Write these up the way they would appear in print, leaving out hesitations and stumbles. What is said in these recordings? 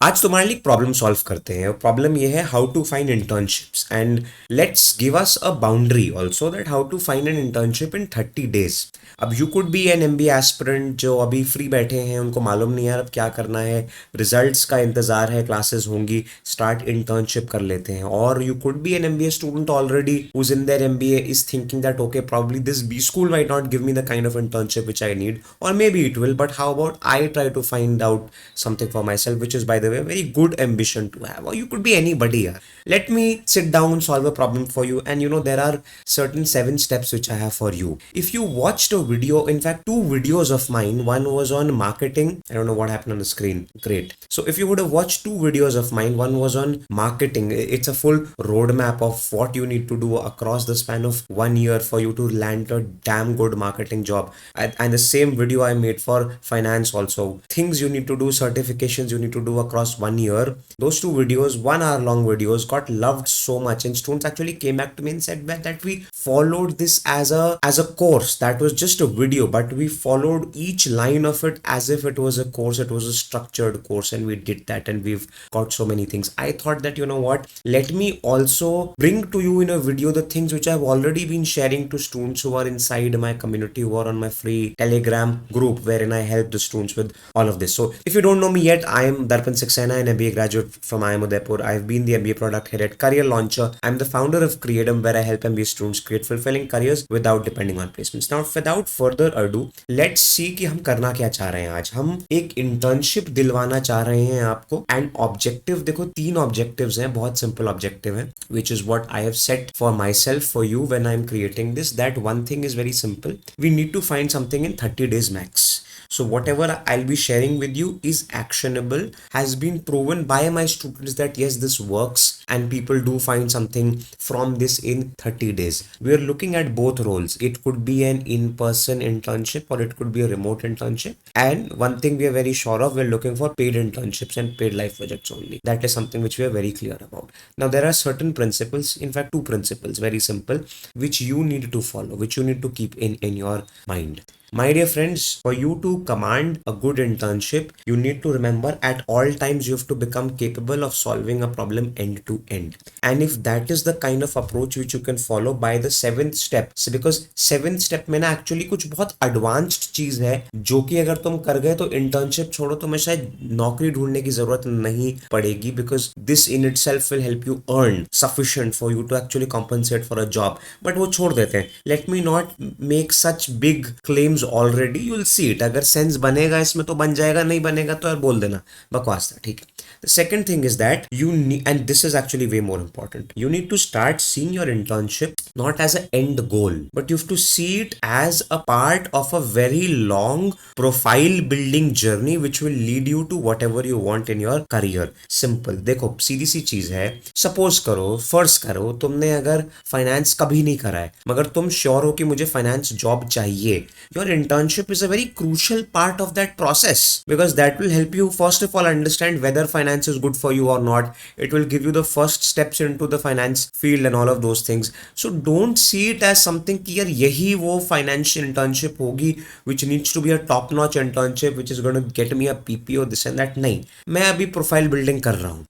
आज तुम्हारे लिए प्रॉब्लम सॉल्व करते हैं। प्रॉब्लम ये है how to find internships and let's give us a boundary also that how to find an internship in 30 days। अब you could be an MBA aspirant जो अभी फ्री बैठे हैं, उनको मालूम नहीं है अब क्या करना है, रिजल्ट्स का इंतजार है, क्लासेस होंगी, स्टार्ट इंटर्नशिप कर लेते हैं। और you could be an MBA student already who's in their MBA is thinking that okay, probably this B school might not give me the kind of internship which I need, or maybe it will, but how about I try to find out something for myself, which is by the way a very good ambition to have. Or you could be anybody here. Let me sit down, solve a problem for you, and you know there are certain 7 steps which I have for you. If you watched a video, in fact 2 videos of mine, one was on marketing. I don't know what happened on the screen. Great. So if you would have watched 2 videos of mine, one was on marketing. It's a full roadmap of what you need to do across the span of 1 year for you to land a damn good marketing job. And the same video I made for finance also. Things you need to do, certifications you need to do across 1 year. Those 2 videos, 1 hour long videos, got loved so much, and students actually came back to me and said that we followed this as a course. That was just a video, but we followed each line of it as if it was a course. It was a structured course, and we did that, and we've got so many things. I thought that, you know what, let me also bring to you in a video the things which I've already been sharing to students who are inside my community, who are on my free Telegram group wherein I help the students with all of this. So if you don't know me yet, I am Darpan Saxena, an MBA graduate from IIM Udaipur. I've been the MBA product head at Career Launcher. I'm the founder of Creatum, where I help MBA students create fulfilling careers without depending on placements. Now without further ado, let's see कि हम करना क्या चाह रहे हैं। आज हम एक इंटर्नशिप दिलवाना चाह रहे हैं आपको, एंड ऑब्जेक्टिव देखो, 3 ऑब्जेक्टिव्स हैं, बहुत सिंपल ऑब्जेक्टिव है, which is what I have set for myself, for you when I'm creating this. That one thing is very simple. We need to find something in 30 days max. So whatever I'll be sharing with you is actionable, has been proven by my students that yes, this works and people do find something from this in 30 days. We are looking at both roles. It could be an in-person internship or it could be a remote internship. And one thing we are very sure of, we're looking for paid internships and paid life projects only. That is something which we are very clear about. Now there are certain principles, in fact 2 principles, very simple, which you need to follow, which you need to keep in your mind. My dear friends, for you to command a good internship, you need to remember at all times you have to become capable of solving a problem end to end. And if that is the kind of approach which you can follow by the 7th step, because 7th step में ना actually कुछ बहुत advanced चीज है जो कि अगर तुम कर गए तो internship छोड़ो, तुम्हें शायद नौकरी ढूंढने की जरूरत नहीं पड़ेगी, because this in itself will help you earn sufficient for you to actually compensate for a job. But वो छोड़ देते हैं. Let me not make such big claims already. You'll see it. अगर सेंस बनेगा इसमें तो बन जाएगा, नहीं बनेगा तो यार बोल देना बकवास था, ठीक है। The second thing is that you need, and this is actually way more important, you need to start seeing your internship not as an end goal, but you have to see it as a part of a very long profile building journey which will lead you to whatever you want in your career. Simple. देखो सीधी सी चीज है, suppose करो, फर्ज करो तुमने अगर finance कभी नहीं करा है मगर तुम श्योर हो कि मुझे फाइनेंस जॉब चाहिए, your internship is a very crucial part of that process, because that will help you first of all understand whether finance is good for you or not. It will give you the first steps into the finance field and all of those things. So don't see it as something कि यार यही वो financial internship होगी which needs to be a top notch internship which is going to get me a PPO this and that. नहीं, मैं अभी profile building कर रहा हूँ,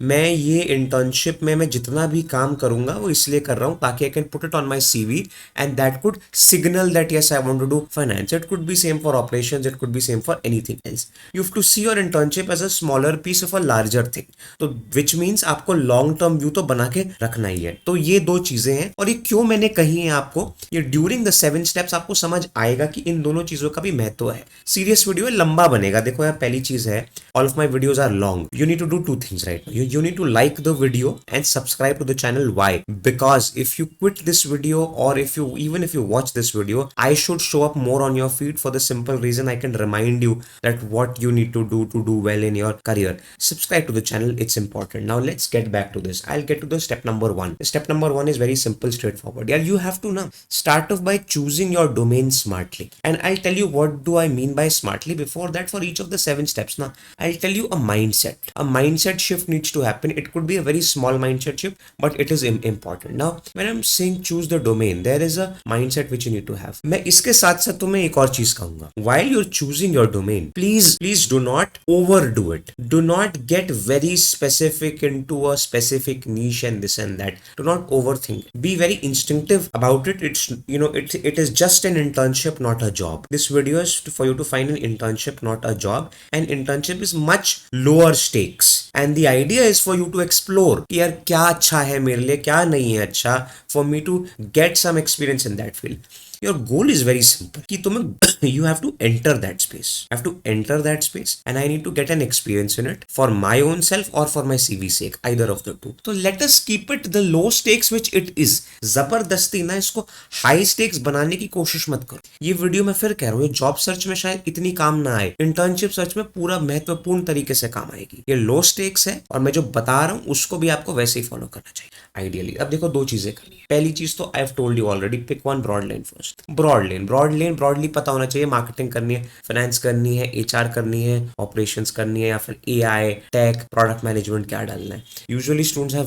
मैं ये इंटर्नशिप में मैं जितना भी काम करूंगा वो इसलिए कर रहा हूँ ताकि I can put it on my CV and that could signal that yes, I want to do finance. It could be same for operations, it could be same for anything else. You have to see your internship as a smaller piece of a larger thing. तो which means आपको long term view तो बना के रखना ही है। तो ये 2 चीजें हैं, और ये क्यों मैंने कही है आपको, ये ड्यूरिंग द 7 steps आपको समझ आएगा कि इन दोनों चीजों का भी महत्व है। सीरियस वीडियो है, लंबा बनेगा। देखो यार, पहली चीज है, all of my videos are long. You need to do 2 things right now. You need to like the video and subscribe to the channel. Why? Because if you quit this video, or even if you watch this video, I should show up more on your feed for the simple reason I can remind you that what you need to do well in your career. Subscribe to the channel, it's important. Now let's get back to this. I'll get to the step number 1. Step number 1 is very simple, straightforward. Yeah, you have to now start off by choosing your domain smartly. And I'll tell you what do I mean by smartly. Before that, for each of the 7 steps, now I'll tell you a mindset. A mindset shift needs to happen. It could be a very small mindset shift, but it is important. Now, when I'm saying choose the domain, there is a mindset which you need to have. मैं इसके साथ साथ तुम्हें एक और चीज कहूंगा. While you're choosing your domain, please do not overdo it. Do not get very specific into a specific niche and this and that. Do not overthink. Be very instinctive about it. It's it is just an internship, not a job. This video is for you to find an internship, not a job. And internship is much lower stakes. And the idea is for you to explore कि यार क्या अच्छा है मेरे लिए, क्या नहीं है अच्छा, for me to get some experience in that field. Your goal is very simple कि तुम्हें you have to enter that space. I have to enter that space and I need to get an experience in it for my own self or for my CV sake, either of the two. So let us keep it the low stakes which it is. जबरदस्ती ना इसको high stakes बनाने की कोशिश मत करो. ये video मैं फिर कह रहा हूँ, जॉब सर्च में शायद इतनी काम ना आए, इंटर्नशिप सर्च में पूरा महत्वपूर्ण तरीके से काम आएगी. ये लो स्टेक्स है और मैं जो बता रहा हूँ उसको भी आपको वैसे ही फॉलो करना चाहिए आइडियली. अब देखो दो चीजें करनी है. पहली चीज तो I have told you already, pick one broad line first. Broadly पता होना चाहिए. मार्केटिंग करनी है, फाइनेंस करनी है, एचआर करनी है, ऑपरेशंस करनी है, या फिर एआई, टेक, प्रोडक्ट मैनेजमेंट क्या डालना है. Usually students are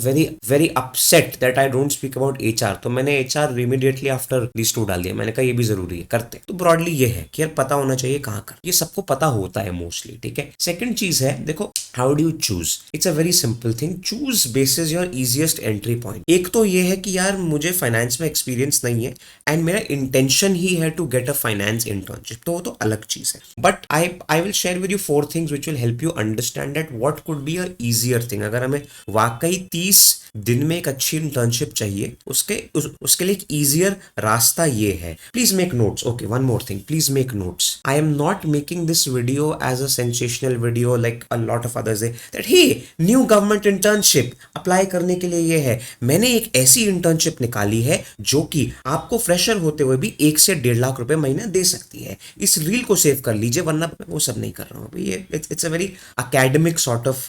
very upset that I don't speak about HR. तो मैंने HR immediately after this to डाल दिया. मैंने कहा ये भी जरूरी है, करते. तो ब्रॉडली ये है कि यार पता होना चाहिए कहाँ कर. ये सबको पता होता है मोस्टली, ठीक है. सेकंड चीज है, देखो how do you choose. It's a very simple thing. Choose basis your easiest entry point. एक तो ये है कि यार मुझे फाइनेंस में एक्सपीरियंस नहीं है एंड मेरा इंटेंशन ही है to get a finance internship, तो वो तो अलग चीज है. But I will share with you 4 things which will help you understand that what could be a easier thing. अगर हमें वाकई 30 दिन में एक अच्छी इंटर्नशिप चाहिए, उसके लिए एक इजियर रास्ता ये है. Please make notes. Okay, one more thing, please make notes. I am not making this video as a sensational video like a lot of others that hey new government internship apply करने के लिए ये है. मैंने एक ऐसी internship निकाली है जो कि आपको फ्रेशर होते हुए भी 1 से 1.5 लाख रुपए महीना दे सकती है. इस रील को सेव कर लीजिए, वरना वो सब नहीं कर रहा हूँ. ये it's a very academic sort of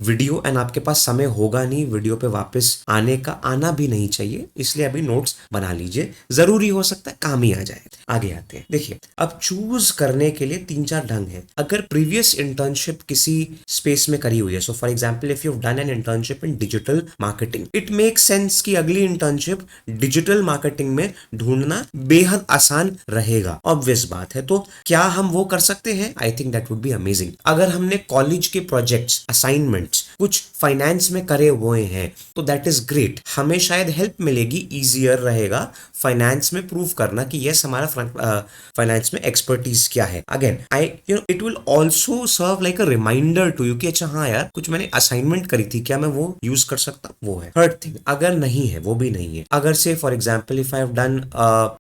video and आपके पास समय होगा नहीं वीडियो पे वापस आने का, आना भी नहीं चाहिए. इसलिए अभी नोट्स बना लीजिए, जरूरी हो सकता है काम ही आ जाए. आगे आते हैं. देखिए, अब चूज करने के लिए 3-4 ढंग है. अगर प्रीवियस इंटर्नशिप किसी स्पेस में करी हुई है, so for example if you have done an internship in digital marketing, it make sense कि अगली इंटर्नशिप डिजिटल मार्केटिंग में ढूंढना बेहद आसान रहेगा. ऑब्वियस बात है. तो क्या हम वो कर सकते हैं? I think that would be amazing. अगर हमने कॉलेज के प्रोजेक्ट्स, असाइनमेंट्स कुछ फाइनेंस में करे हुए हैं तो दैट इज ग्रेट. हमें शायद हेल्प मिलेगी, इजियर रहेगा फाइनेंस में प्रूव करना कि यस हमारा फाइनेंस में एक्सपर्टीज क्या है. Again it will also serve like a reminder to you कि अच्छा हाँ यार कुछ मैंने असाइनमेंट करी थी, क्या मैं वो यूज कर सकता. वो है. थर्ड थिंग, अगर नहीं है, वो भी नहीं है. अगर say for example if I have done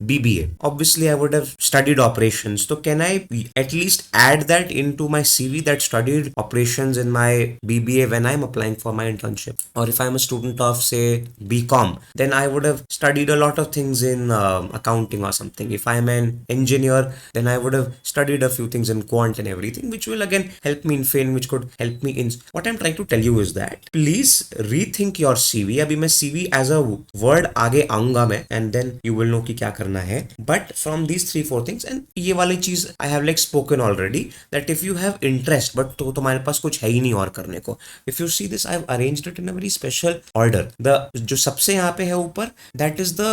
BBA, obviously I would have studied operations, तो can I at least add that into my CV that studied operations in my BBA when I am applying for my internship. और if I am a student of say BCom, then I would have studied a lot of things in accounting or something. If I'm an engineer, then I would have studied a few things in quant and everything, which will again help me in film, which could help me in. What I'm trying to tell you is that please rethink your CV. अभी मैं CV as a word आगे आऊंगा मैं, and then you will know कि क्या करना है. But from these 3-4 things, and ये वाली चीज I have like spoken already that if you have interest, but तो तुम्हारे पास कुछ है ही नहीं और करने को. If you see this, I have arranged it in a very special order. जो सबसे यहाँ पे है ऊपर, that is the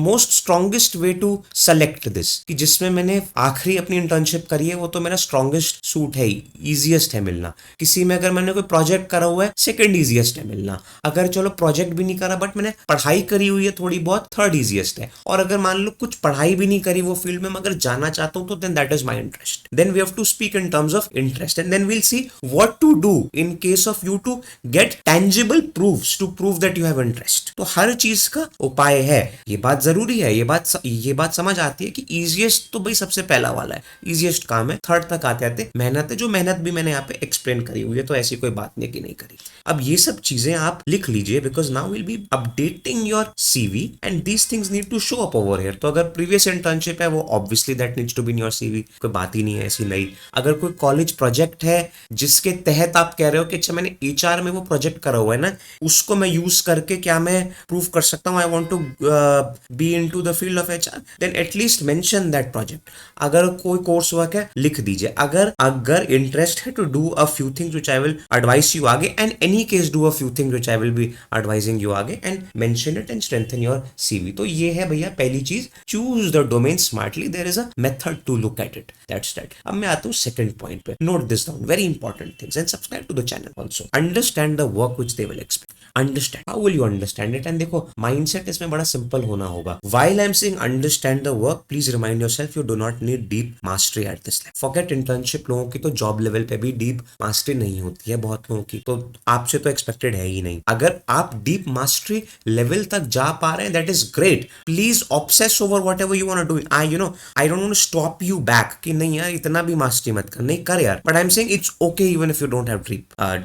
most strongest way to select this, कि जिसमें मैंने आखिरी अपनी इंटर्नशिप करी है, वो तो मेरा स्ट्रॉन्गेस्ट सूट है, इजीएस्ट है मिलना. किसी में अगर मैंने कोई प्रोजेक्ट करा हुआ है, सेकंड इजीएस्ट है मिलना. अगर चलो प्रोजेक्ट भी नहीं करा बट मैंने पढ़ाई करी हुई है थोड़ी बहुत, थर्ड इजीएस्ट है. और अगर मान लो कुछ पढ़ाई भी नहीं करी वो फील्ड में, मगर जाना चाहता हूं, तो then that is my interest. Then we have to speak in terms of interest and then we'll see what to do in case of you to get tangible proofs to prove that you have interest. तो हर चीज का उपाय है. ये बात जरूरी है, ये बात समझ आती है कि इजीएस्ट तो भाई सबसे पहला वाला है, इजीएस्ट काम है. थर्ड तक आते आते मेहनत है, जो मेहनत भी मैंने यहाँ पे एक्सप्लेन करी हुई है, तो ऐसी कोई बात नहीं कि नहीं करी. अब ये सब चीजें आप लिख लीजिए, because now will be updating your CV and these things need to show up over here. तो अगर प्रीवियस इंटर्नशिप है, वो obviously that needs to be in your CV. कोई बात ही नहीं है ऐसी नई. अगर कोई कॉलेज प्रोजेक्ट है जिसके तहत आप कह रहे हो कि अच्छा मैंने HR में वो प्रोजेक्ट करा हुआ है ना, उसको मैं यूज करके क्या मैं प्रूव कर सकता हूँ I want to be into the field of HR, then at least mention that project. अगर कोई कोर्स वर्क है लिख दीजिए। अगर अगर इंटरेस्ट है to do a few things which I will advise you आगे, and any case do a few things which I will be advising you आगे, and mention it and strengthen your CV। तो ये है भैया पहली चीज, choose the domain smartly, there is a method to look at it, that's that. अब मैं आता हूँ सेकंड पॉइंट पे, note this down, very important things, and subscribe to the channel also. Understand the work which they will expect. Understand, how will you understand it? And देखो mindset इसमें बड़ा simple होना होगा। While I am saying understand the work, please remind yourself you do not need deep mastery at this level. Forget internship, लोगों की तो job level पे भी डीप मास्टरी नहीं होती है बहुत लोगों की, तो आपसे तो एक्सपेक्टेड है ही नहीं। अगर आप डीप मास्टरी लेवल तक जा पा रहे हैं, that is great. Please obsess over whatever you want to do. I don't want to stop you back कि नहीं यार इतना भी मास्टरी मत कर, नहीं कर यार, but I am saying it's okay even if you don't have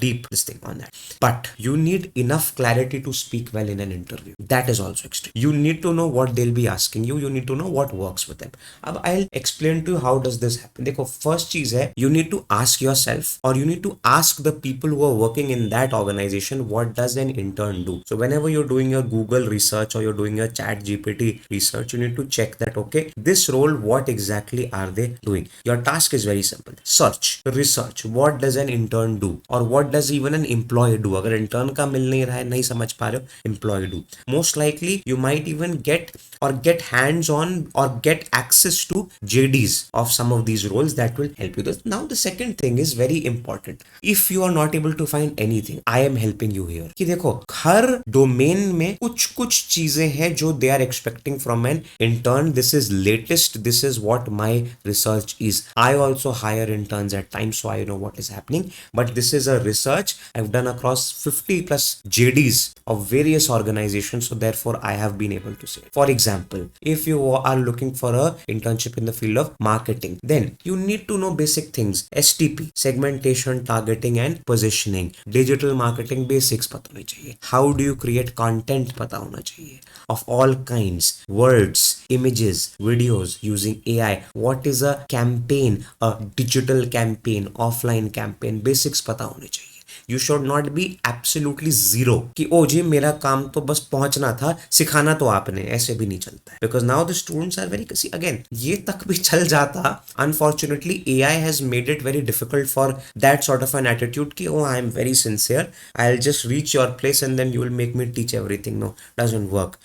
deep this thing on that, but you need enough clarity to speak well in an interview. That is also extreme. You need to know what they'll be asking you. You need to know what works with them. अब I'll explain to you how does this happen. देखो first चीज है, you need to ask yourself or you need to ask the people who are working in that organization, what does an intern do? So whenever you're doing your Google research or you're doing your ChatGPT research, you need to check that, okay, this role, what exactly are they doing? Your task is very simple. Search, research, what does an intern do? Or what does even an employee do? अगर intern का मिल नहीं रहा है, नहीं समझ पा रहे हो, employ do. Most likely you might even get hands on और get access to JDs of some of these roles that will help you. Now the second thing is very important. If you are not able to find anything, I am helping you here. कि देखो हर domain में कुछ कुछ चीजें हैं जो they are expecting from an intern. This is latest. This is what my research is. I also hire interns at times, so I know what is happening. But this is a research I've done across 50 plus JDs of various organizations, so therefore I have been able to say. For example, if you are looking for a internship in the field of marketing, then you need to know basic things. STP, segmentation, targeting and positioning. Digital marketing basics पता होनी चाहिए. How do you create content पता होना चाहिए of all kinds, words, images, videos using AI. What is a campaign, a digital campaign, offline campaign, basics पता होने चाहिए. You should not be absolutely zero कि ओ जी मेरा काम तो बस पहुंचना था, सिखाना तो आपने, ऐसे भी नहीं चलता है। Because now the students are very see again, ये तक भी चल जाता, unfortunately AI has made it very difficult for that sort of an attitude कि oh I am very sincere, I'll just reach your place and then you will make me teach everything. No, doesn't work.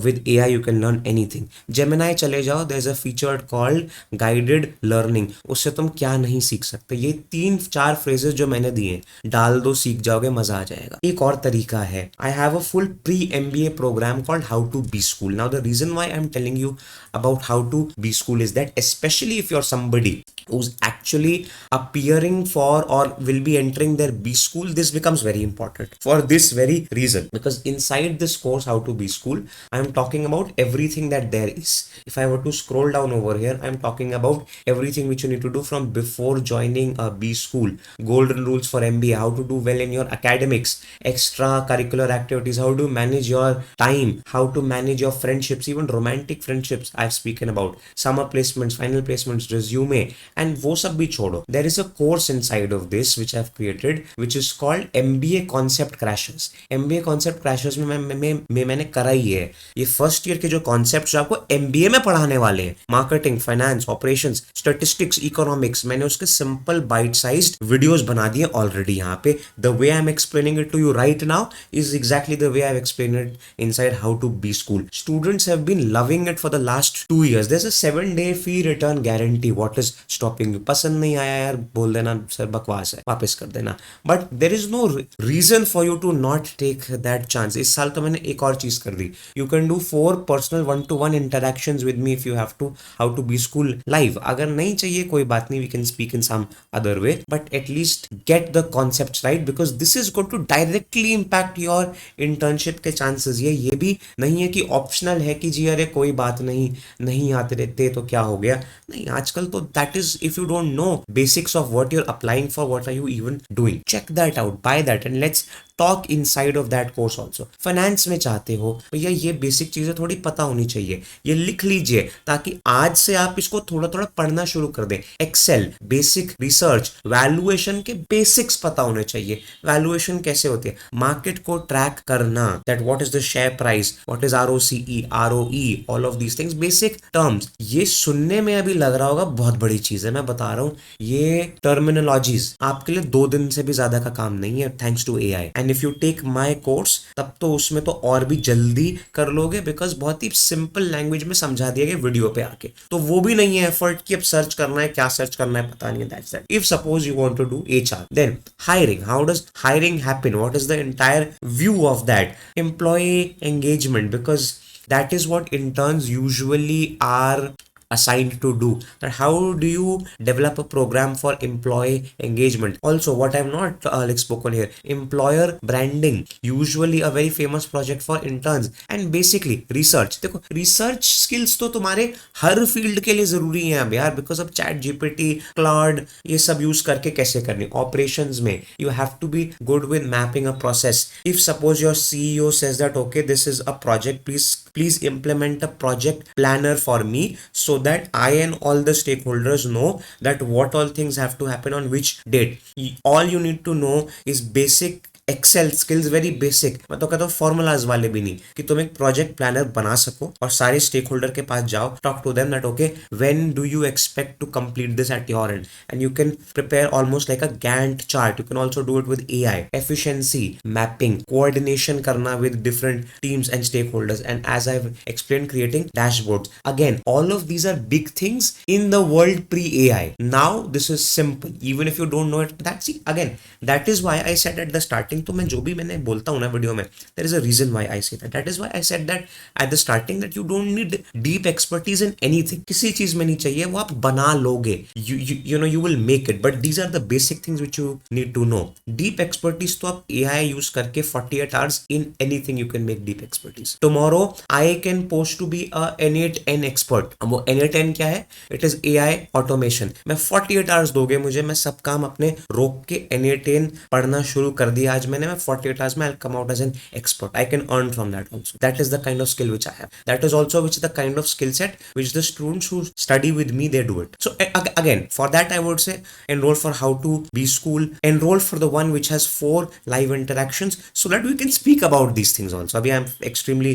With AI you can learn anything. Gemini चले जाओ, there's a feature called guided learning, उससे तुम क्या नहीं सीख सकते। ये 3-4 phrases जो मैंने दिए डाल दो, सीख जाओगे, मजा आ जाएगा। एक और तरीका है, I have a full pre MBA program called how to B school. Now the reason why I am telling you about how to be school is that especially if you're somebody who's actually appearing for or will be entering their B school, this becomes very important for this very reason, because inside this course how to be school I am talking about everything that there is. If I were to scroll down over here, I am talking about everything which you need to do from before joining a B school, golden rules for MBA, how to do well in your academics, extra curricular activities, how to manage your time, how to manage your friendships, even romantic friendships I've spoken about, summer placements, final placements, resume, and वो सब भी छोड़ो. There is a course inside of this which I've created which is called MBA Concept Crashers. MBA Concept Crashers में मैंने करा ही है ये first year के जो कॉन्सेप्ट जो आपको MBA में पढ़ाने वाले हैं, marketing, finance, operations, statistics, economics, मैंने उसके सिंपल बाइट साइज्ड वीडियोस बना दिए ऑलरेडी यहाँ पे. The way I'm explaining it to you right now is exactly the way I've explained it inside How to Be School. Students have been loving it for the last 2 years. There's a 7-day fee return guarantee. What is stopping you? पसंद नहीं आया यार, बोल देना sir बकवास है, वापस कर देना. But there is no reason for you to not take that chance. इस साल तो मैंने एक और चीज कर दी. You can do 4 personal 1-to-1 interactions with me if you have to How to Be School live. अगर नहीं चाहिए कोई बात नहीं, we can speak in some other way, but at least get the concepts right because this is going to directly impact your internship के chances. ये भी नहीं है कि optional है कि जी अरे कोई बात नहीं आते रहते तो क्या हो गया. नहीं, आजकल तो that is, if you don't know basics of what you're applying for, what are you even doing, check that out, buy that, and let's talk inside of that course also. Finance में चाहते हो भैया ये basic चीजें थोड़ी पता होनी चाहिए, ये लिख लीजिए ताकि आज से आप इसको थोड़ा थोड़ा पढ़ना शुरू कर दें। एक्सेल, बेसिक रिसर्च, वैल्यूएशन के बेसिक्स पता होने चाहिए। वैल्यूएशन कैसे होती है, मार्केट को ट्रैक करना, that what is the share price, what is ROCE, ROE, all of these things, basic terms. ये सुनने में अभी लग रहा होगा बहुत बड़ी चीज है, मैं बता रहा हूं ये टर्मिनोलॉजीज आपके लिए 2 दिन से भी ज्यादा का काम नहीं है, thanks to AI। And if you take my course तब तो उसमें तो और भी जल्दी कर लोगे, बिकॉज बहुत ही सिंपल लैंग्वेज में समझा दिया गया वीडियो पे आके। तो वो भी नहीं है एफर्ट कि अब सर्च करना है, क्या सर्च करना है पता नहीं है, that's that. If suppose you want to do HR, then hiring, how does hiring happen, what is the entire view of that, employ engagement, because that is what interns usually are assigned to do, that how do you develop a program for employee engagement. Also what I have not like spoken here, employer branding, usually a very famous project for interns, and basically research। देखो research skills तो तुम्हारे हर field के लिए जरूरी है अब यार, because अब चैट GPT, क्लाउड, ये सब यूज करके कैसे करनी ऑपरेशंस में, you have to be good with mapping a process। if suppose your CEO says that okay this is a project, please implement a project planner for me, so that I and all the stakeholders know that what all things have to happen on which date। all you need to know is basic Excel skills, very basic. मैं तो कहता हूँ formulas वाले भी नहीं, कि तुम एक प्रोजेक्ट प्लानर बना सको और सारे स्टेक होल्डर के पास जाओ, talk to them that okay when do you expect to complete this at your end, and you can prepare almost like a gantt chart. You can also do it with AI, efficiency, mapping, coordination करना with different teams and stakeholders, and as I have explained creating dashboards. Again all of these are big things in the world pre-AI। Now this is simple, even if you don't no it, that's again that is why I said at the starting, तो मैं जो भी मैंने बोलता हूं ना video में, there is a reason why I say that is why I said that at the starting that you don't need deep expertise in anything. किसी चीज में नहीं चाहिए, वो आप बना लोगे, you know you will make it, but these are the basic things which you need to know. Deep expertise तो आप AI यूज करके 48 hours in anything you can make deep expertise. Tomorrow I can post to be a N8N expert. अब वो N8N क्या है, it is AI automation. मैं 48 hours दोगे मुझे, मैं सब काम अपने रोक के N8N पढ़ना शुरू कर दिया आज मैंने, मैं 48 hours में I'll come out as an expert. I can earn from that also. That is the kind of skill which I have. That is also which is the kind of skill set which the students who study with me they do it. So again, for that I would say enroll for How to Be School. Enroll for the one which has 4 live interactions so that we can speak about these things also. अभी I'm extremely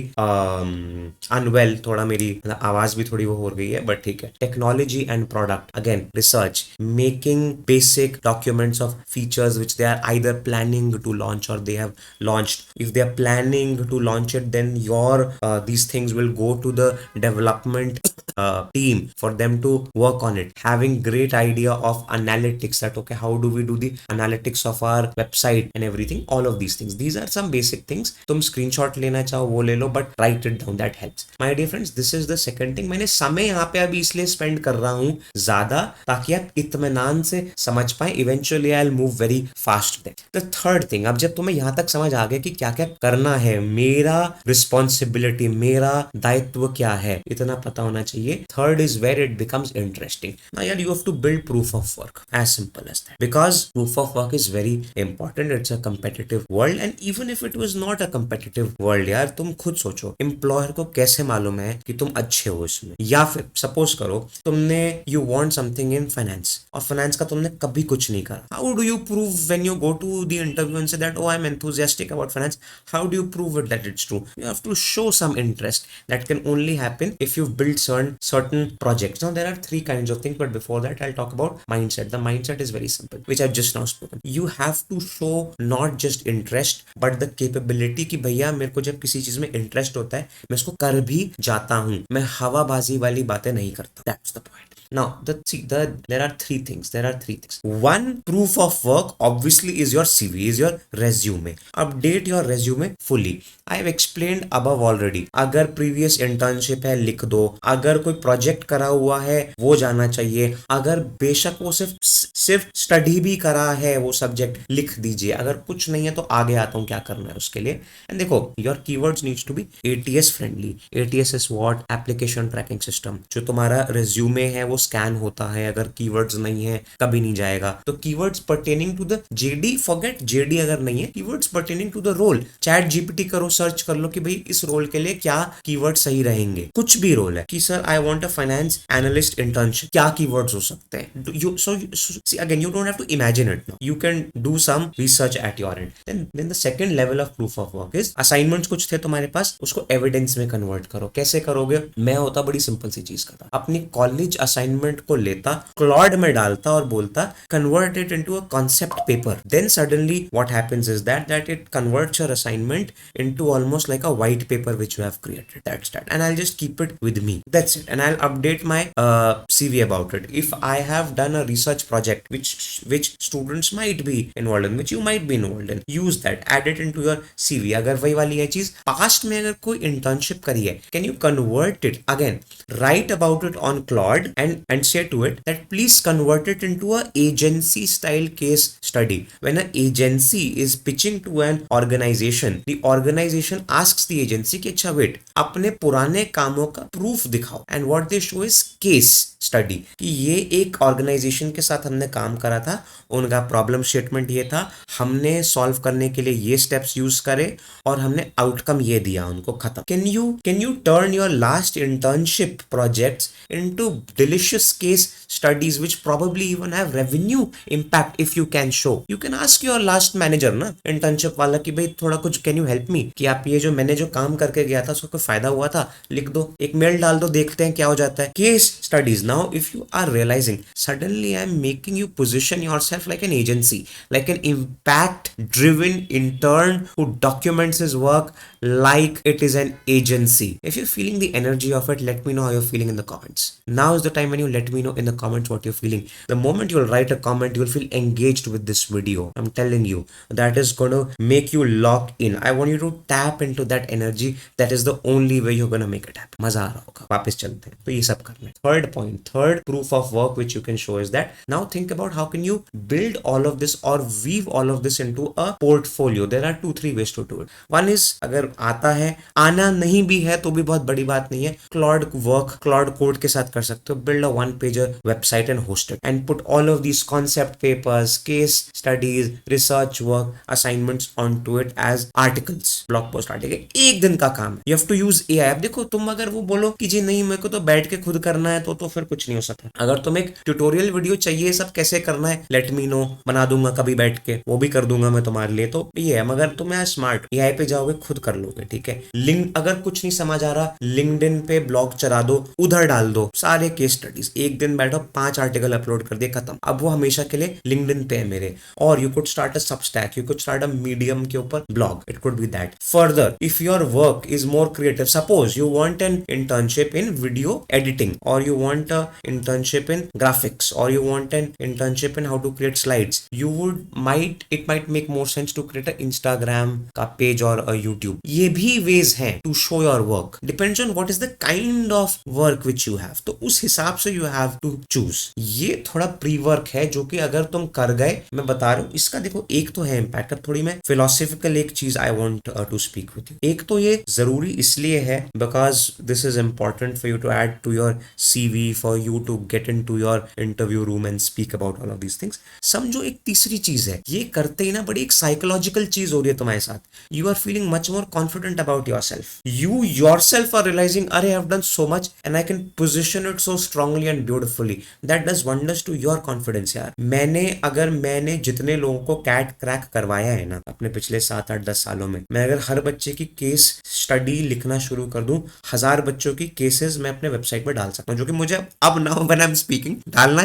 unwell, थोड़ा मेरी आवाज भी थोड़ी वो हो गई है, but ठीक है। Technology and product. Again, research. Making basic documents of features which they are either planning to launch or they have launched. If they are planning to launch it, then your these things will go to the development team for them to work on it. Having great idea of analytics, that okay how do we do the analytics of our website and everything, all of these things, these are some basic things। तुम screenshot लेना चाहो वो ले लो, but write it down, that helps। My dear friends, this is the second thing। मैंने समय यहाँ पे अभी इसलिए spend कर रहा हूँ ज्यादा ताकि आप इत्मीनान से समझ पाए। Eventually I'll move very fast there। The third thing, अब जब तुम्हें यहाँ तक समझ आ गया कि क्या क्या करना है, मेरा रिस्पॉन्सिबिलिटी, मेरा दायित्व क्या है, इतना पता होना चाहिए। Third is where it becomes interesting. Now यार you have to build proof of work, as simple as that, because proof of work is very important. It's a competitive world, and even if it was not a competitive world, यार तुम खुद सोचो employer को कैसे मालूम है कि तुम अच्छे हो इसमें। या फिर सपोज करो तुमने you want something in finance, और फाइनेंस का तुमने कभी कुछ नहीं करा। How do you prove when you go to the interview and say that oh I'm enthusiastic about finance? How do you prove it that it's true? You have to show some interest. That can only happen if you've built certain projects. Now there are 3 kinds of things, but before that I'll talk about mindset. The mindset is very simple, which I've just now spoken. You have to show not just interest but the capability कि भैया मेरे को जब किसी चीज में interest होता है मैं इसको कर भी जाता हूं, मैं हवाबाजी वाली बातें नहीं करता। That's the point। Now, there are 3 things. There are 3 things. One, proof of work obviously is your CV, is your resume. Update your resume fully. I have explained above already. अगर previous internship है लिख दो, अगर कोई project करा हुआ है वो जाना चाहिए, अगर बेशक वो सिर्फ स्टडी भी करा है वो सब्जेक्ट लिख दीजिए। अगर कुछ नहीं है तो आगे आता हूँ क्या करना है उसके लिए। एंड देखो your keywords needs to be ATS friendly. ATS is what, application tracking system. जो तुम्हारा रिज्यूमे है वो स्कैन होता है, अगर कीवर्ड्स नहीं है कभी नहीं जाएगा। तो keywords pertaining to the JD, forget JD अगर नहीं है, keywords pertaining to the role. ChatGPT करो, सर्च कर लो कि भाई इस रोल के लिए क्या कीवर्ड सही रहेंगे। कुछ भी रोल है कि sir I want a finance analyst internship, क्या कीवर्ड्स हो सकते हैं? You so see again, you don't have to imagine it now, you can do some research at your end. Then the second level of proof of work is assignments कुछ थे तुम्हारे पास, उसको evidence में convert करो। कैसे करोगे? मैं होता बड़ी सिंपल सी चीज करता, अपनी कॉलेज असाइनमेंट को लेता, क्लॉड में डालता और बोलता convert it into a concept paper. Then suddenly what happens is that it converts your assignment into almost like a white paper which you have created. That's that, and I'll just keep it with me. That's it, and I'll update my CV about it. If I have done a research project which students might be involved in, which you might be involved in, use that, add it into your CV. अगर वही वाली है चीज, past में अगर कोई internship करी है, can you convert it again? Write about it on Claude and say to it that please convert it into a agency style case study. When an agency is pitching to an organization, the organization asks the agency कि अच्छा wait, अपने पुराने कामों का proof दिखाओ, and what they show is case study, कि ये एक ऑर्गेनाइजेशन के साथ हमने काम करा था, उनका प्रॉब्लम स्टेटमेंट ये था, हमने सॉल्व करने के लिए ये स्टेप्स यूज करे और हमने आउटकम ये दिया उनको, खत्म। Can U turn your last internship projects into delicious case studies which probably even have revenue impact if you can show. You can ask your last manager ना, इंटर्नशिप वाला, कि भाई थोड़ा कुछ कैन यू हेल्प मी, कि आप ये जो मैंने जो काम करके गया था उसको कोई फायदा हुआ था, लिख दो, एक मेल डाल दो, देखते हैं क्या हो जाता है। Case studies. Now if you are realizing suddenly I am making you position yourself like an agency, like an impact driven intern who documents his work like it is an agency. If you're feeling the energy of it, let me know how you're feeling in the comments. Now is the time when you let me know in the comments what you're feeling. The moment you'll write a comment, you'll feel engaged with this video. I'm telling you, that is going to make you lock in. I want you to tap into that energy. That is the only way you're going to make it happen. मजा आ रहा होगा। वापस चलते हैं, तो ये सब करना है। Third point, third proof of work which you can show is that now think about how can you build all of this or weave all of this into a portfolio. There are 2-3 ways to do it. One is, अगर आता है, आना नहीं भी है तो भी बहुत बड़ी बात नहीं है, Claude work, Claude code के साथ कर सकते हो, build a one-pager website and host it and put all of these concept papers, case studies, research work, assignments onto it as articles, blog post article. एक दिन का काम है। You have to use AI. अब देखो, तुम अगर वो बोलो कि जी नहीं मेरे को तो बैठ के खुद करना है, तो फिर कुछ नहीं हो सकता। अगर तुम एक ट्यूटोरियल वीडियो चाहिए सब कैसे करना है, लेट मी नो, बना दूंगा कभी बैठ के, वो भी कर दूंगा मैं तुम्हारे लिए। तो ये है, मगर तुम यार स्मार्ट एआई पे जाओगे, खुद कर लोगे, ठीक है। लिंक, अगर कुछ नहीं समझ आ रहा, लिंक्डइन पे ब्लॉग चला दो, उधर डाल दो सारे केस स्टडीज, एक दिन बैठो 5 आर्टिकल अपलोड कर दिए, खत्म। अब वो हमेशा के लिए लिंक्डइन पे है मेरे। और you could start a Substack, you could start a medium के ऊपर blog, it could be that. Further if your work is more creative, suppose you want an internship in video editing, or you want a internship in graphics, or you want an internship in how to create slides, it might make more sense to create a Instagram का page or a YouTube. ये भी ways हैं to show your work. Depends on what is the kind of work which you have. तो उस हिसाब से you have to choose. ये थोड़ा प्री वर्क है जो कि अगर तुम कर गए, मैं बता रहा हूँ, इसका देखो एक तो है इम्पैक्ट। अब थोड़ी मैं फिलोसफिकल एक चीज I want to speak with you. एक तो ये जरूरी इसलिए है because this is important for you to add to your CV, for you to get into your interview room and speak about all of these things. समझो एक तीसरी चीज है, ये करते ही ना बड़ी एक साइकोलॉजिकल चीज हो रही है तुम्हारे साथ। You are feeling much more confident about yourself. You yourself are realizing, अरे I've done so much and I can position it so strongly and beautifully. That does wonders to your confidence यार। मैंने जितने लोगों को cat crack करवाया है ना अपने पिछले 7-8-10 सालों में, मैं अगर हर बच्चे की केस स्टडी लिखना शुरू कर दूं, 1000 बच्चों की केसेस मैं अपने वेबसाइट पर डाल सकता हूं, जो कि मुझे अब now when I am speaking डालना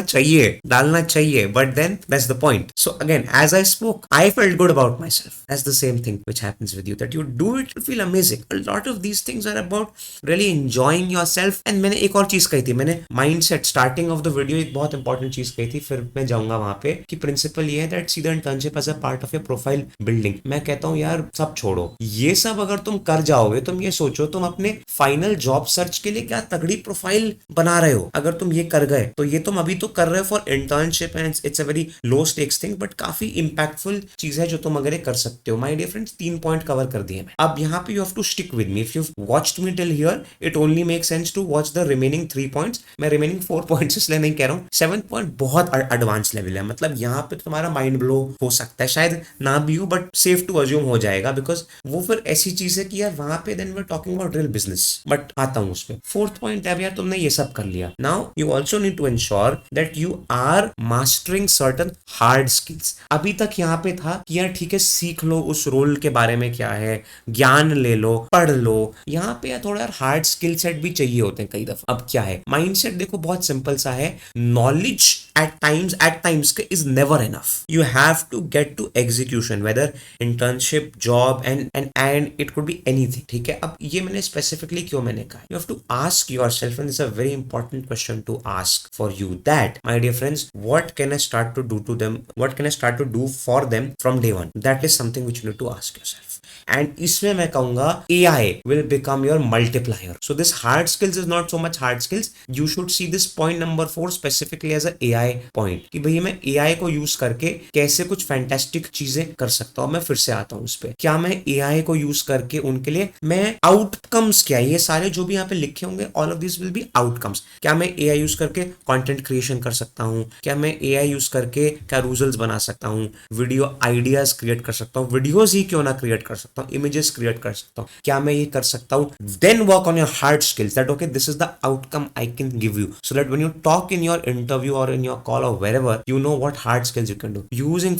चाहिए, but then that's the point. So again, as I spoke, I felt good about myself. That's the same thing which happens with you, that you do it, you feel amazing. A lot of these things are about really enjoying yourself. And मैंने एक और चीज कही थी, मैंने mindset starting of the video एक बहुत important चीज कही थी, फिर मैं जाऊंगा वहां पे, कि प्रिंसिपल ये है that see the internship as a part of your profile building. मैं कहता हूं यार सब छोड़ो, ये सब अगर तुम कर जाओगे, तुम ये सोचो तुम अपने फाइनल जॉब सर्च के लिए क्या तगड़ी प्रोफाइल बना रहे हो। अगर तुम ये कर गए तो ये तुम अभी तो कर रहे हो for internship and it's a very low stakes thing, but काफी इंपैक्टफुल चीज चीज है जो तुम अगर ये कर सकते हो। My dear friends 3 point cover कर दिए मैं। अब यहाँ पे you have to stick with me. If you watched me till here it only make sense to watch the remaining 3 points. मैं रिमेनिंग 4 पॉइंट्स इसलिए नहीं कह रहा हूँ। 7th पॉइंट बहुत एडवांस लेवल है, मतलब यहाँ पे तुम्हारा माइंड ब्लो हो सकता है, शायद ना भी हो बट सेफ टू अज्यूम हो जाएगा, बिकॉज वो फिर ऐसी चीज है कि यार वहां पे then we are talking about real business. But आता हूँ उस पर। 4th पॉइंट है यार तुमने ये सब कर लिया। Now you also need to ensure that you are mastering certain hard skills. अभी तक यहाँ पे था कि यार ठीक है सीख लो उस रोल के बारे में क्या है, ज्ञान ले लो, पढ़ लो। यहाँ पे यार थोड़ा यार हार्ड स्किल सेट भी चाहिए होते हैं कई दफा। अब क्या है माइंडसेट, देखो बहुत सिंपल सा है। Knowledge at times is never enough. You have to get to execution, whether internship, job and it could be anything. ठीक है, अब ये मैंने specifically क्यों मैंने कहा, you have to ask yourself, and it's a very important question to ask for you, that my dear friends, what can I start to do to them, what can I start to do for them from day one? That is something which you need to ask yourself. And इसमें मैं कहूंगा AI will become your multiplier. So this hard skills is not so much hard skills. You should see this point number 4 specifically as a AI point कि भैया मैं AI को use करके कैसे कुछ फैंटास्टिक चीजें कर सकता हूं। मैं फिर से आता हूं उस पे, क्या मैं AI को यूज करके उनके लिए मैं आउटकम्स, क्या ये सारे जो भी यहाँ पे लिखे होंगे all of this will be outcomes. क्या मैं AI यूज करके कंटेंट क्रिएशन कर सकता हूँ, क्या मैं AI यूज करके कैरूजल्स बना सकता हूँ, वीडियो आइडियाज क्रिएट कर सकता हूँ, वीडियोज ही क्यों ना क्रिएट कर सकता हूँ, इमेजेस क्रिएट कर सकता हूँ, क्या मैं ये कर सकता हूँ। Then work on your hard skills, that okay this is the outcome I can give you, so that when you talk in your interview और इन योर कॉल और wherever, you know what hard skills you can do. Using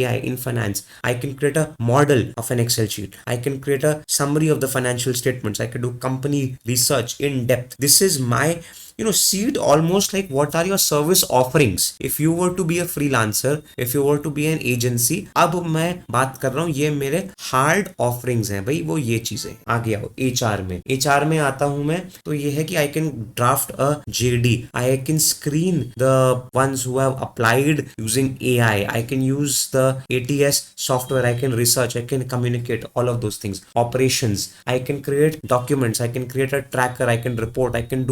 AI in finance, I can create a model of an Excel sheet. I can create a summary of the financial statements. I can do company research in depth. This is my seed, almost like what are your service offerings if you were to be a freelancer, if you were to be an agency. अब मैं बात कर रहा हूँ ये मेरे hard offerings हैं भाई, वो ये चीजें। आगे आओ HR में आता हूं मैं, तो ये है कि I can draft a JD, I can screen the ones who have applied using AI, I can use the ATS software, I can research, I can communicate, all of those things. Operations, I can create documents, I can create a tracker, I can report, I can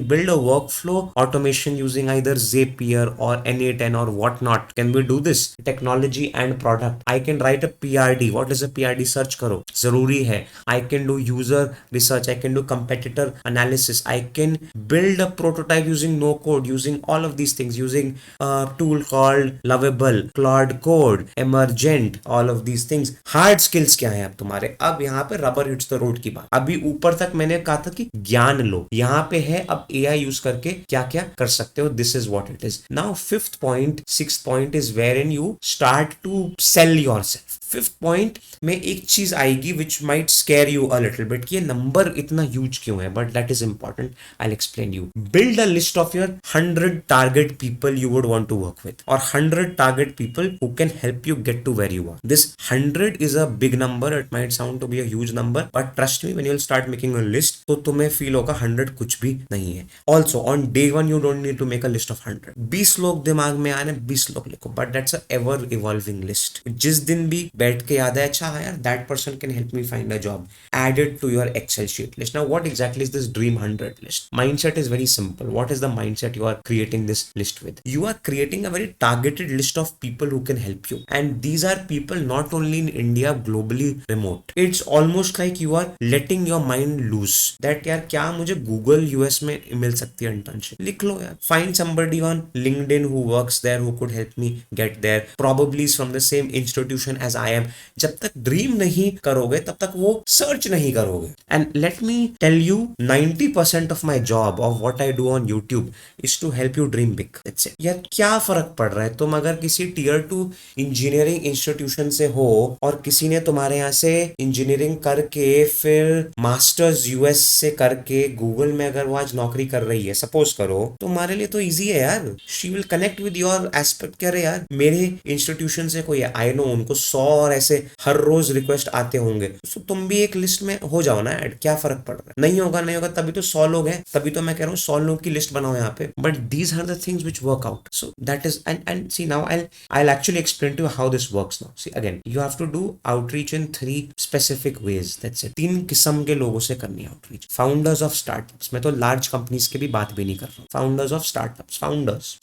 build a workflow automation using either Zapier or N8N or whatnot. Can we do this? Technology and product, I can write a PRD. What is a PRD? Search करो, जरूरी है। I can do user research, I can do competitor analysis, I can build a prototype using no code, using all of these things, using a tool called Lovable, Claude Code, Emergent, all of these things. Hard skills क्या है अब तुम्हारे? अब यहाँ पे rubber hits the road की बात। अभी ऊपर तक मैंने कहा था कि ज्ञान लो, यहाँ पे है अब AI यूज करके क्या क्या कर सकते हो। This is what it is. Now 5th point, 6th point is where in you start to sell yourself. 5th point में एक चीज आएगी which might scare you a little bit कि ये नंबर इतना ह्यूज क्यों है, but that is important, I will explain you. Build a list of your 100 target people you would want to work with, or 100 target people who can help you get to where you are. This 100 is a big number. It might sound to be a huge number, but trust me, when you'll start making a list, तो तुम्हें feel होगा 100 कुछ भी नहीं है। Also, on day one, you don't need to make a list of 100. 20 लोग दिमाग में आने, 20 लोग लिखो, but that's a ever evolving list. जिस दिन भी बैठ के याद है, अच्छा हाँ यार, that person can help me find a job. Add it to your Excel sheet list. Now, what exactly is this dream 100 list? Mindset is very simple. What is the mindset you are creating this list with? You are creating a very targeted list of people who can help you, and these are people not only in India, globally remote. It's almost like you are letting your mind loose that यार क्या मुझे Google US में मिल सकती है internship, लिख लो यार। Find somebody on LinkedIn who works there who could help me get there, probably is from the same institution as I am. जब तक ड्रीम नहीं करोगे तब तक वो सर्च नहीं करोगे। And let me tell you, 90% of my job of what I do on YouTube is to help you dream big. That's it. यार क्या फर्क पड़ रहा है, तुम अगर किसी Tier 2 इंजीनियरिंग इंस्टीट्यूशन से हो और किसी ने तुम्हारे यहाँ से इंजीनियरिंग करके फिर मास्टर्स US से करके गूगल में अगर वो आज नौकरी कर रही है, सपोज करो, तुम्हारे लिए तो इजी है यार। She will connect with your aspect. कह रहे यार मेरे इंस्टीट्यूशन से कोई है, आई नो उनको 100 और ऐसे हर रोज रिक्वेस्ट आते होंगे, तो तुम भी एक लिस्ट में हो जाओ ना ऐड, क्या फर्क पड़ रहा है? नहीं होगा नहीं होगा, तभी तो 100 लोग हैं, तभी तो मैं कह रहा हूँ 100 लोग की लिस्ट बनाओ यहाँ पे. But these are the things which work out. So that is and see now I'll actually explain to you how this works now. See again, you have to do outreach in 3 specific ways. That's it. 3 किस्म के लोगों से करनी है outreach. Founders of startups. मैं तो large companies की भी बात भी नहीं कर रहा हूँ. Founders of startups.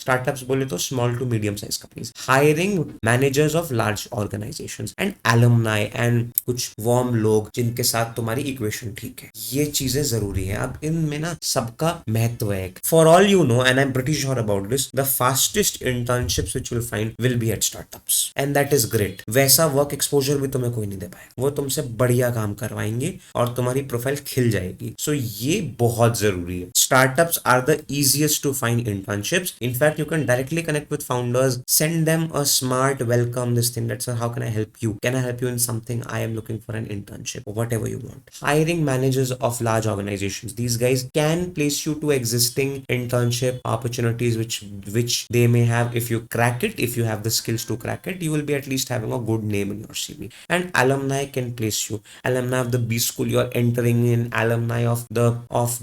Startups बोले तो small to medium size companies. Hiring managers of large organizations and alumni and कुछ warm लोग जिनके साथ तुम्हारी equation ठीक है. ये चीजें जरूरी है. अब इनमें ना सबका महत्व है. For all you know, and I'm pretty sure about this, the fastest internships which you'll find will be at startups, and that is great. वैसा वर्क एक्सपोजर भी तुम्हें कोई नहीं दे पाएगा, वो तुमसे बढ़िया काम करवाएंगे और तुम्हारी प्रोफाइल खिल जाएगी. सो ये बहुत जरूरी है. Startups are the easiest to find internships. In fact, you can directly connect with founders, send them a smart welcome this thing that's how can I help you? Can I help you in something? I am looking for an internship or whatever you want. Hiring managers of large organizations. These guys can place you to existing internship opportunities which they may have. If you crack it, if you have the skills to crack it, you will be at least having a good name in your CV. And alumni can place you. Alumni of the B school you are entering in, alumni of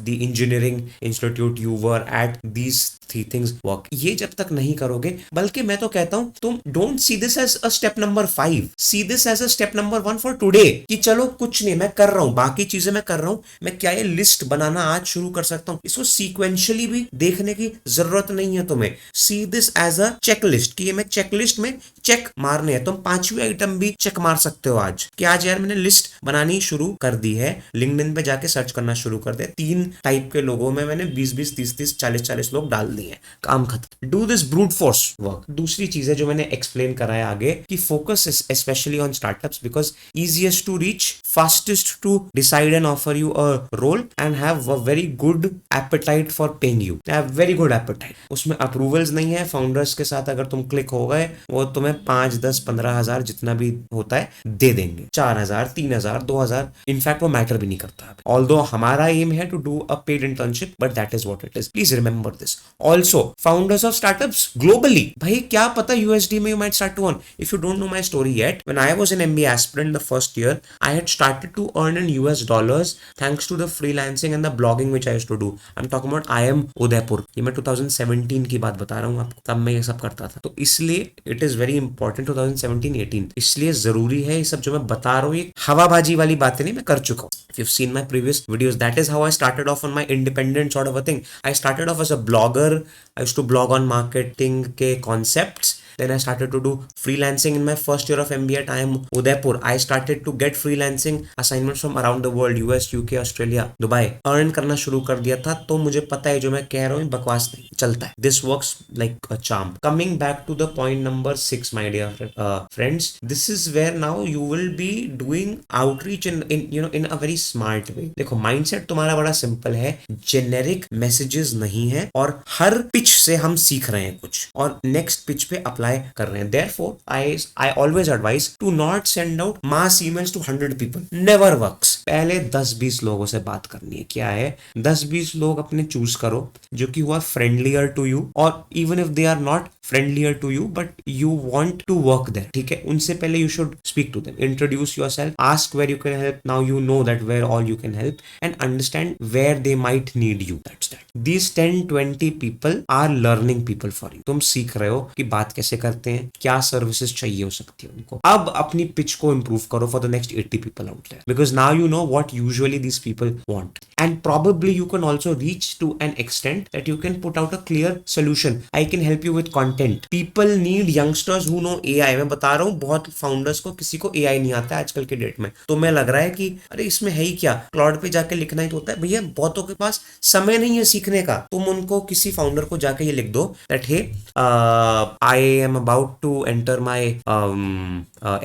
the engineering institute you were at. These 3 things work. ये जब तक नहीं करोगे, बल्कि मैं तो कहता हूं तुम don't see this as a step number 5. See this as a step number 1 for today. कि चलो कुछ नहीं, मैं कर रहा हूं, बाकी चीजें मैं कर रहा हूं, मैं क्या ये लिस्ट बनाना आज शुरू कर सकता हूं. इसको सीक्वेंशियली भी देखने की जरूरत नहीं है तुम्हें. See this as a checklist कि ये मैं चेकलिस्ट में चेक मारने हैं. तुम 5वीं आइटम भी चेक मार सकते हो आज कि आज यार मैंने लिस्ट बनानी शुरू कर दी है. लिंक्डइन पे जाके सर्च करना शुरू कर दे. 3 टाइप के लोगों में मैंने 20-20, 30-30, 40-40 लोग डाल दिए हैं. काम खत्म. Do this brute force work. दूसरी चीज है जो मैंने एक्सप्लेन करा है आगे कि focus specially on startups because easiest to reach, fastest to decide and offer you a role and have a very good appetite for paying you. They have very good appetite. उसमें approvals नहीं है. Founders के साथ अगर तुम click हो गए, वो तुम्हें 5, 10, 15 हजार जितना भी होता है दे देंगे. 4,000, 3,000, 2,000. इनफैक्ट वो मैटर भी नहीं करता. ऑल्दो हमारा एम है to do a paid internship, but that is what it is. Please remember this. Also founders of startups globally, भाई क्या पता यूएसडी में you might start to earn. If you don't know my story yet, when I was an MBA aspirant the first year, I had started to earn in US dollars thanks to the freelancing and the blogging which I used to do. I'm talking about I am Udaipur. ये मैं 2017 की बात बता रहा हूँ आपको, तब मैं ये सब करता था. तो इसलिए it is very important 2017-18. इसलिए जरूरी है ये सब जो मैं बता रहा हूँ, ये हवाबाजी वाली बातें नहीं, मैं कर चुका हूँ. If you've seen my previous videos, that is how I started off on my independent sort of a thing. I started off as a blogger. I used to blog on marketing के concepts. Then I started to do freelancing in my first year of MBA at IIM Udaipur. I started to get freelancing assignments from around the world, US, UK, Australia, Dubai. Earn करना शुरू कर दिया था. तो मुझे पता है जो मैं कह रहा हूँ बकवास नहीं, चलता है. This works like a charm. Coming back to the point number 6, my dear friends, this is where now you will be doing outreach in a very smart way. देखो mindset तुम्हारा बड़ा simple है. Generic messages नहीं है और हर pitch से हम सीख रहे हैं कुछ और next pitch पे apply कर रहे हैं. Therefore, I always advise to not send out mass emails to 100 people. Never works. पहले 10-20 लोगों से बात करनी है. क्या है, 10-20 लोग अपने चूज करो जो कि हुआ फ्रेंडलियर टू यू, और even if they are not friendlier to you but you want to work there. ठीक है, उनसे पहले you should speak to them, introduce yourself, ask where you can help. Now you know that where all you can help and understand where they might need you. That's that. These 10-20 people are learning people for you. तुम सीख रहे हो कि बात कैसे करते हैं, क्या सर्विसेज चाहिए हो सकती है उनको. अब अपनी पिच को इंप्रूव करो for the next 80 people out there, because now you know what usually these people want, and probably you can also reach to an extent that you can put out a clear solution. I can help you with content. People need youngsters who know AI. मैं बता रहा हूँ बहुत founders को किसी को AI नहीं आता है आजकल के डेट में. तो मैं लग रहा है कि अरे इसमें है ही क्या, क्लाउड पे जाके लिखना ही तो होता है. भैया बहुतों के पास समय नहीं है सीखने का. तुम उनको किसी फाउंडर को जाके ये लिख दो that hey, I am about to enter my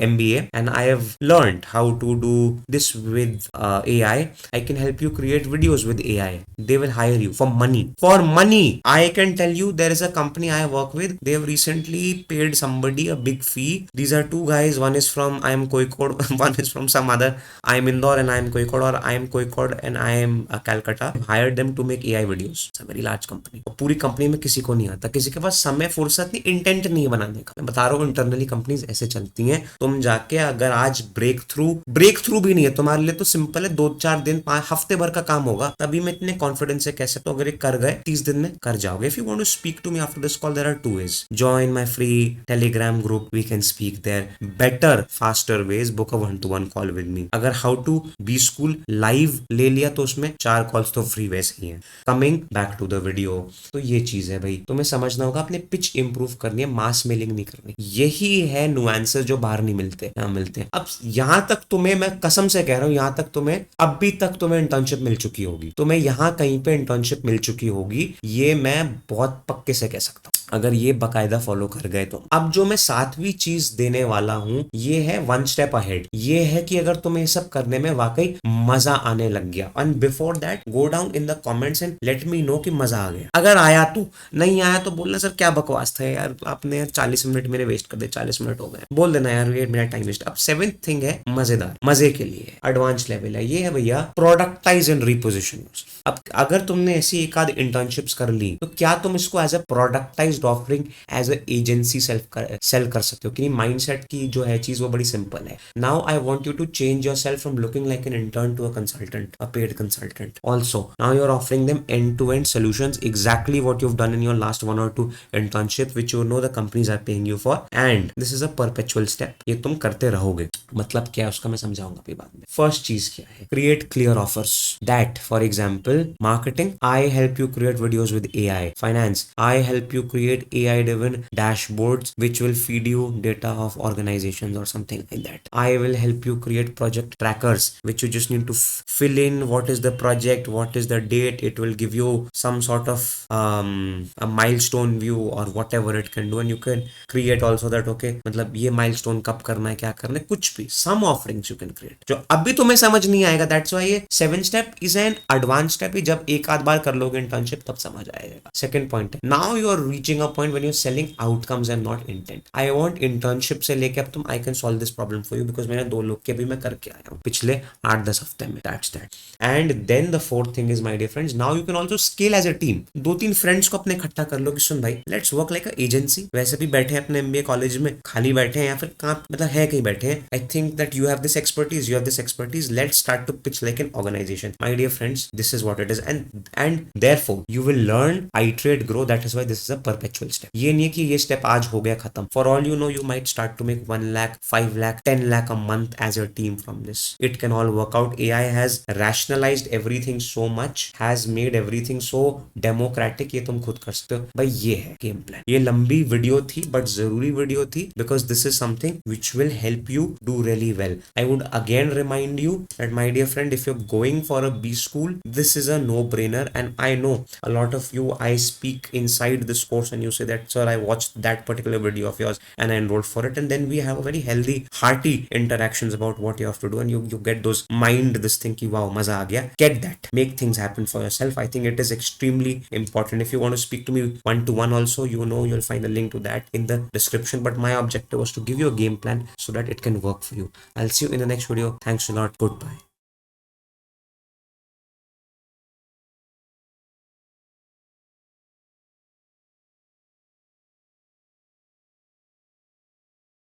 MBA and I have learned how to do this with AI. I can help you create videos with AI. They will hire you for money. For money, I can tell you there is a company I work with. They have recently paid somebody a big fee. These are 2 guys. One is from I am Kozhikode. One is from some other. I am Indore and I am Kozhikode, or I am Kozhikode and I am Calcutta. Hired them to make AI videos. It's a very large company. और पूरी company में किसी को नहीं आता, किसी के पास समय, फुर्सत नहीं, इंटेंट नहीं बनाने का. मैं बता रहा हूँ इंटरनली कंपनीज ऐसे चलती हैं. तुम जाके अगर आज ब्रेक थ्रू भी नहीं है तुम्हारे लिए तो सिंपल है, 2-4 दिन 5 हफ्ते भर का काम होगा, तभी मैं इतने कॉन्फिडेंस से कह सकता हूँ अगर ये कर गए 30 दिन में कर जाओगे। If you want to speak to me after this call there are 2 ways, join my free telegram group, we can speak there, better faster ways, book a 1-to-1 call with me। अगर how to B school live ले लिया तो उसमें 4 calls तो free वैसे ही हैं। Coming back to the video, तो ये चीज है भाई, तुम्हें समझना होगा अपने पिच इंप्रूव करनी है, मास मेलिंग नहीं करनी। यही है नुआंसेस जो बाहर नहीं मिलते, यहाँ मिलते हैं। अब यहां तक तुम्हें मैं कसम से कह रहा हूं, यहां तक तुम्हें अभी तक तुम्हें इंटर्नशिप मिल चुकी होगी, तुम्हें यहां कहीं पे इंटर्नशिप मिल चुकी होगी, ये मैं बहुत पक्के से कह सकता हूं अगर ये बकायदा फॉलो कर गए तो। अब जो मैं 7वीं चीज देने वाला हूं ये है 1 स्टेप अहेड। ये है कि अगर तुम्हें ये सब करने में वाकई मजा आने लग गया, and before that go down in the comments and let me know कि मजा आ गया। अगर आया तो, नहीं आया तो बोलना सर क्या बकवास था यार, आपने 40 मिनट मेरे वेस्ट कर दिए, 40 मिनट हो गए, बोल देना यार ये मेरा टाइम वेस्ट। अब 7th थिंग है मजेदार, मजे के लिए एडवांस लेवल है, ये है भैया प्रोडक्टाइज एंड रिपोजिशन। अब अगर तुमने ऐसी एक आध इंटर्नशिप्स कर ली तो क्या तुम इसको as a productized offering as a agency sell कर सकते हो कि माइंडसेट की जो है चीज वो बड़ी सिंपल है। Now I want you to change yourself from looking like an intern to a consultant, a paid consultant. Also now you are offering them end to end solutions, exactly what you have done in your last 1 or 2 internship which you know the companies are paying you for, and this is a perpetual step. ये तुम करते रहोगे। मतलब क्या है उसका मैं समझाऊंगा अभी बाद में। फर्स्ट चीज क्या है, create clear offers. That for example marketing, I help you create videos with AI. Finance, I help you create AI driven dashboards which will feed you data of organizations or something like that. I will help you create project trackers which you just need to fill in what is the project, what is the date, it will give you some sort of a milestone view or whatever it can do, and you can create also that okay मतलब ये milestone कब करना है, क्या करना है, कुछ भी some offerings you can create जो अभी तुम्हें समझ नहीं आएगा। That's why ये 7 step is an advanced step, जब एक आध बार कर लोगे इंटर्नशिप तब समझ आएगा। सेकंड पॉइंट है, now you are reaching a point when you are selling outcomes and not intent. I want internship से लेके अब तुम I can solve this problem for you because मैंने 2 लोग के भी मैं करके आया हूँ पिछले 8-10 हफ्ते में। That's that. And then the fourth thing is my dear friends, now you can also scale as a team. 2-3 friends को अपने इकट्ठा कर लो कि सुन भाई let's work like a agency. वैसे भी बैठे हैं अपने एमबीए कॉलेज में, खाली बैठे हैं या फिर कहाँ मतलब है कहीं बैठे हैं, I think that you have this expertise, you have this expertise, let's start to pitch like an organization. My dear friends, this is what it is, and therefore you will learn, iterate, grow. That is why this is a perpetual step. ये नहीं है कि ये step आज हो गया खत्म। For all you know, you might start to make 1 lakh, 5 lakh, 10 lakh a month as your team from this. It can all work out. AI has rationalized everything so much, has made everything so democratic. ये तुम खुद कर सकते हो भाई। ये है game plan. ये लंबी वीडियो थी बट जरूरी वीडियो थी because this is something which will help you do really well. I would again remind you that my dear friend, if you're going for a B school, this is a no-brainer. And I know a lot of you, I speak inside this course and you say that sir I watched that particular video of yours and I enrolled for it, and then we have a very healthy hearty interactions about what you have to do, and you get those mind this thing ki wow maza aa gaya. Get that, make things happen for yourself. I think it is extremely important. If you want to speak to me 1-to-1 also, you know, you'll find a link to that in the description, but my objective was to give you a game plan so that it can work for you. I'll see you in the next video. Thanks a lot. Goodbye.